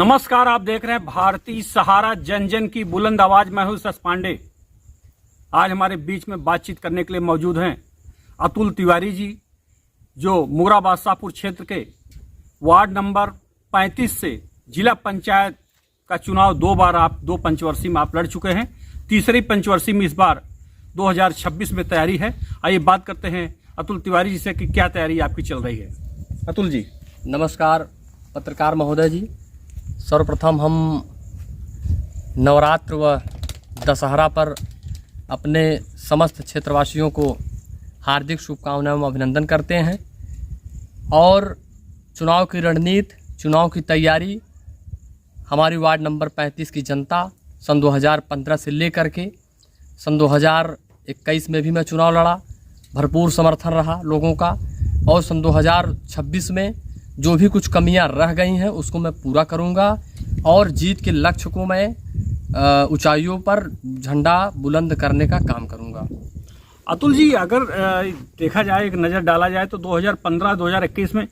नमस्कार, आप देख रहे हैं भारतीय सहारा, जन जन की बुलंद आवाज। मैं हूं सस पांडे। आज हमारे बीच में बातचीत करने के लिए मौजूद हैं अतुल तिवारी जी, जो मुराबाद शाहपुर क्षेत्र के वार्ड नंबर 35 से जिला पंचायत का चुनाव दो पंचवर्षीय में आप लड़ चुके हैं। तीसरी पंचवर्षीय में इस बार 2026 में तैयारी है। आइए बात करते हैं अतुल तिवारी जी से कि क्या तैयारी आपकी चल रही है। अतुल जी नमस्कार पत्रकार महोदय जी। सर्वप्रथम हम नवरात्र व दशहरा पर अपने समस्त क्षेत्रवासियों को हार्दिक शुभकामनाएं एवं अभिनंदन करते हैं। और चुनाव की रणनीति, चुनाव की तैयारी हमारी वार्ड नंबर 35 की जनता सन 2015 से लेकर के सन 2021 में भी मैं चुनाव लड़ा, भरपूर समर्थन रहा लोगों का। और सन 2026 में जो भी कुछ कमियां रह गई हैं उसको मैं पूरा करूंगा और जीत के लक्ष्य को मैं ऊंचाइयों पर झंडा बुलंद करने का काम करूंगा। अतुल जी, अगर देखा जाए, एक नज़र डाला जाए तो 2015-2021 में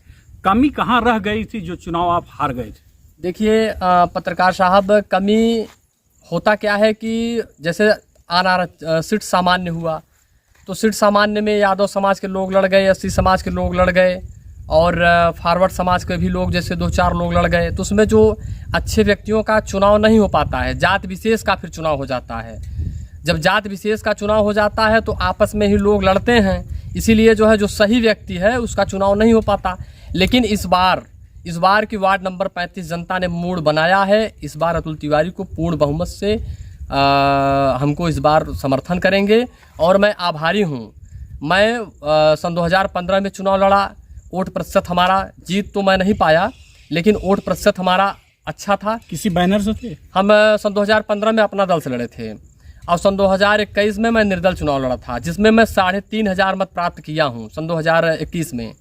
कमी कहाँ रह गई थी जो चुनाव आप हार गए थे? देखिए पत्रकार साहब, कमी होता क्या है कि जैसे सीट सामान्य हुआ तो सीट सामान्य में यादव समाज के लोग लड़ गए, एससी समाज के लोग लड़ गए और फॉरवर्ड समाज के भी लोग जैसे 2-4 लोग लड़ गए। तो उसमें जो अच्छे व्यक्तियों का चुनाव नहीं हो पाता है, जात विशेष का फिर चुनाव हो जाता है। जब जात विशेष का चुनाव हो जाता है तो आपस में ही लोग लड़ते हैं, इसीलिए जो है जो सही व्यक्ति है उसका चुनाव नहीं हो पाता। लेकिन इस बार की वार्ड नंबर 35 जनता ने मूड बनाया है। इस बार अतुल तिवारी को पूर्ण बहुमत से हमको इस बार समर्थन करेंगे और मैं आभारी हूँ। मैं सन 2015 में चुनाव लड़ा, वोट प्रतिशत हमारा, जीत तो मैं नहीं पाया लेकिन वोट प्रतिशत हमारा अच्छा था। किसी बैनर से थे? हम सन 2015 में अपना दल से लड़े थे और सन 2021 में मैं निर्दल चुनाव लड़ा था, जिसमें मैं 3500 मत प्राप्त किया हूँ सन 2021 में।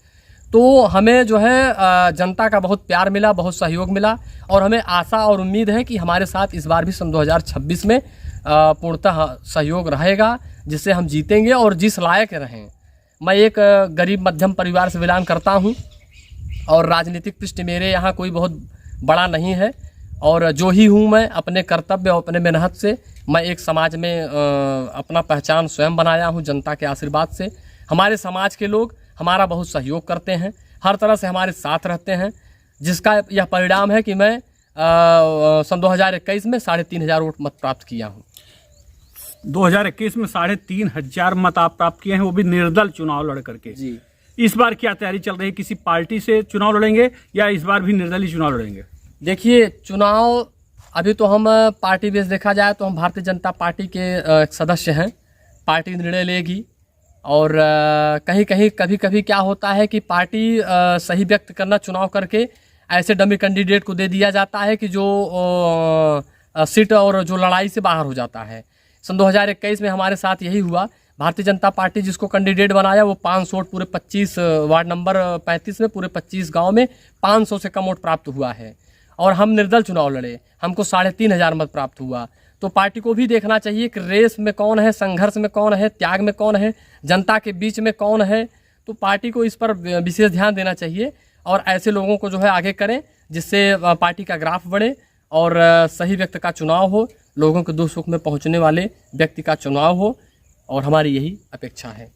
तो हमें जो है जनता का बहुत प्यार मिला, बहुत सहयोग मिला और हमें आशा और उम्मीद है कि हमारे साथ इस बार भी सन 2026 में पूर्णतः सहयोग रहेगा, जिससे हम जीतेंगे और जिस लायक रहें। मैं एक गरीब मध्यम परिवार से बिलोंग करता हूं और राजनीतिक पृष्ठ मेरे यहाँ कोई बहुत बड़ा नहीं है और जो ही हूँ मैं अपने कर्तव्य और अपने मेहनत से मैं एक समाज में अपना पहचान स्वयं बनाया हूँ। जनता के आशीर्वाद से हमारे समाज के लोग हमारा बहुत सहयोग करते हैं, हर तरह से हमारे साथ रहते हैं, जिसका यह परिणाम है कि मैं सन 2021 में 3500 वोट मत प्राप्त किया हूँ। 2021 में 3500 मत आप प्राप्त किए हैं, वो भी निर्दल चुनाव लड़ करके जी। इस बार क्या तैयारी चल रही है? किसी पार्टी से चुनाव लड़ेंगे या इस बार भी निर्दलीय चुनाव लड़ेंगे? देखिए, चुनाव अभी तो हम पार्टी बेस देखा जाए तो हम भारतीय जनता पार्टी के एक सदस्य हैं। पार्टी निर्णय लेगी और कहीं कहीं कभी कभी क्या होता है कि पार्टी सही व्यक्त करना चुनाव करके ऐसे डमी कैंडिडेट को दे दिया जाता है कि जो सीट और जो लड़ाई से बाहर हो जाता है। सन 2021 में हमारे साथ यही हुआ। भारतीय जनता पार्टी जिसको कैंडिडेट बनाया वो 500 पूरे 25 वार्ड नंबर 35 में पूरे 25 गांव में 500 से कम वोट प्राप्त हुआ है और हम निर्दल चुनाव लड़े, हमको 3500 मत प्राप्त हुआ। तो पार्टी को भी देखना चाहिए कि रेस में कौन है, संघर्ष में कौन है, त्याग में कौन है, जनता के बीच में कौन है। तो पार्टी को इस पर विशेष ध्यान देना चाहिए और ऐसे लोगों को जो है आगे करें, जिससे पार्टी का ग्राफ बढ़े और सही व्यक्ति का चुनाव हो, लोगों के दुख सुख में पहुंचने वाले व्यक्ति का चुनाव हो, और हमारी यही अपेक्षा है।